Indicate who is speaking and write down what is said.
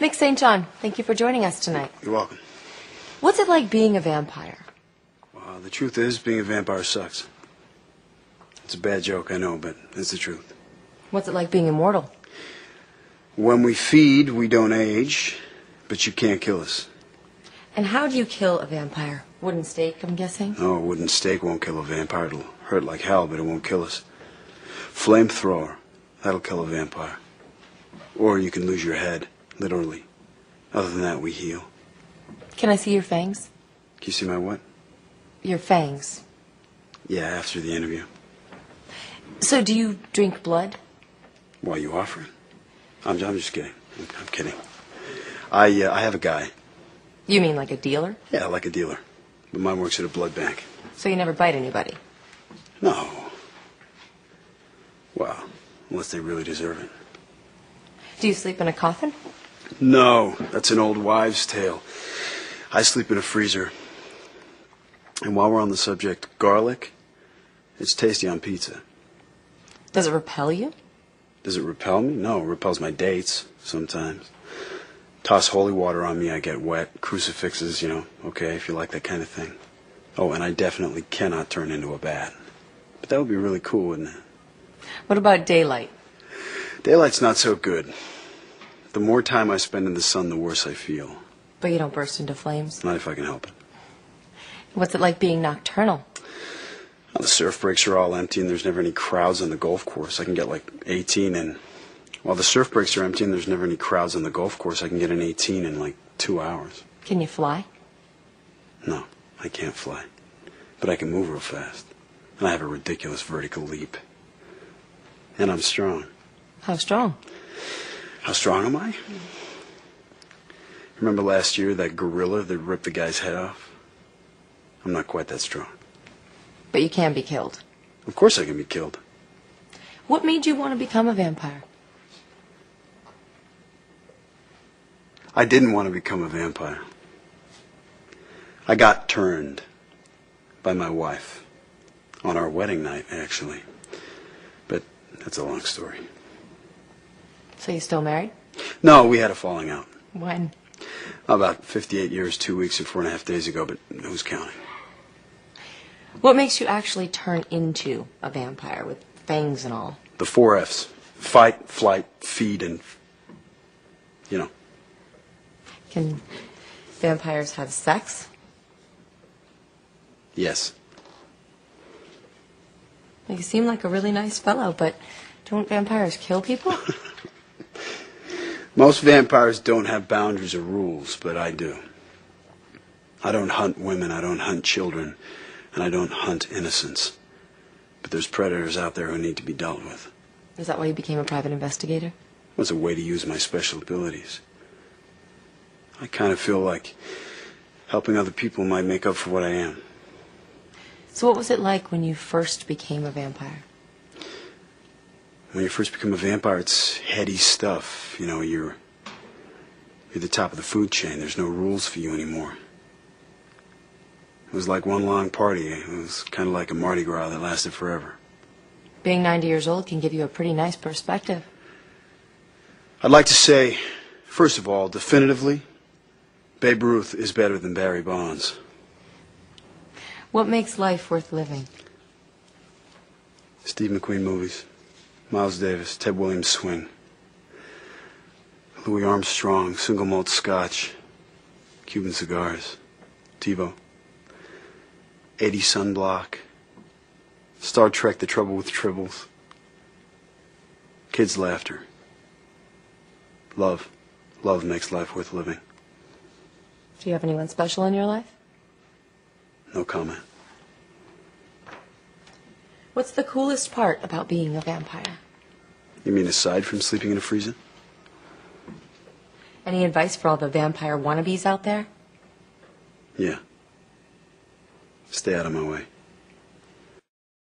Speaker 1: Mick St. John, thank you for joining us tonight.
Speaker 2: You're welcome.
Speaker 1: What's it like being a vampire?
Speaker 2: Well, the truth is, being a vampire sucks. It's a bad joke, I know, but it's the truth.
Speaker 1: What's it like being immortal?
Speaker 2: When we feed, we don't age, but you can't kill us.
Speaker 1: And how do you kill a vampire? Wooden stake, I'm guessing?
Speaker 2: No, a wooden stake won't kill a vampire. It'll hurt like hell, but it won't kill us. Flamethrower, that'll kill a vampire. Or you can lose your head, literally. Other than that, we heal.
Speaker 1: Can I see your fangs?
Speaker 2: Can you see my what?
Speaker 1: Your fangs.
Speaker 2: Yeah, after the interview.
Speaker 1: So do you drink blood?
Speaker 2: Why are you offering? I'm just kidding. I'm kidding. I have a guy.
Speaker 1: You mean like a dealer?
Speaker 2: Yeah, like a dealer. But mine works at a blood bank.
Speaker 1: So you never bite anybody?
Speaker 2: No. Well, unless they really deserve it.
Speaker 1: Do you sleep in a coffin?
Speaker 2: No, that's an old wives' tale. I sleep in a freezer. And while we're on the subject, garlic, it's tasty on pizza.
Speaker 1: Does it repel you?
Speaker 2: Does it repel me? No, it repels my dates sometimes. Toss holy water on me, I get wet. Crucifixes, okay, if you like that kind of thing. Oh, and I definitely cannot turn into a bat. But that would be really cool, wouldn't it?
Speaker 1: What about daylight?
Speaker 2: Daylight's not so good. The more time I spend in the sun, the worse I feel.
Speaker 1: But you don't burst into flames?
Speaker 2: Not if I can help it.
Speaker 1: What's it like being nocturnal?
Speaker 2: Well, the surf breaks are all empty and there's never any crowds on the golf course. I can get like 18 and while the surf breaks are empty and there's never any crowds on the golf course, I can get an 18 in like 2 hours.
Speaker 1: Can you fly?
Speaker 2: No, I can't fly. But I can move real fast. And I have a ridiculous vertical leap. And I'm strong.
Speaker 1: How strong?
Speaker 2: How strong am I? Remember last year that gorilla that ripped the guy's head off? I'm not quite that strong.
Speaker 1: But you can be killed.
Speaker 2: Of course I can be killed.
Speaker 1: What made you want to become a vampire?
Speaker 2: I didn't want to become a vampire. I got turned by my wife. On our wedding night, actually. But that's a long story.
Speaker 1: So you still married?
Speaker 2: No, we had a falling out.
Speaker 1: When?
Speaker 2: About 58 years, 2 weeks, and 4.5 days ago, but who's counting?
Speaker 1: What makes you actually turn into a vampire with fangs and all?
Speaker 2: The 4 F's. Fight, flight, feed, and...
Speaker 1: Can vampires have sex?
Speaker 2: Yes.
Speaker 1: You seem like a really nice fellow, but don't vampires kill people?
Speaker 2: Most vampires don't have boundaries or rules, but I do. I don't hunt women, I don't hunt children, and I don't hunt innocents. But there's predators out there who need to be dealt with.
Speaker 1: Is that why you became a private investigator?
Speaker 2: It was a way to use my special abilities. I kind of feel like helping other people might make up for what I am.
Speaker 1: So what was it like when you first became a vampire?
Speaker 2: When you first become a vampire, it's heady stuff. You're the top of the food chain. There's no rules for you anymore. It was like one long party. It was kind of like a Mardi Gras that lasted forever.
Speaker 1: Being 90 years old can give you a pretty nice perspective.
Speaker 2: I'd like to say, first of all, definitively, Babe Ruth is better than Barry Bonds.
Speaker 1: What makes life worth living?
Speaker 2: Steve McQueen movies. Miles Davis, Ted Williams swing. Louis Armstrong, single malt scotch. Cuban cigars. TiVo. 80 sunblock. Star Trek, The Trouble with Tribbles. Kids' laughter. Love. Love makes life worth living.
Speaker 1: Do you have anyone special in your life?
Speaker 2: No comment.
Speaker 1: What's the coolest part about being a vampire?
Speaker 2: You mean aside from sleeping in a freezer?
Speaker 1: Any advice for all the vampire wannabes out there?
Speaker 2: Yeah. Stay out of my way.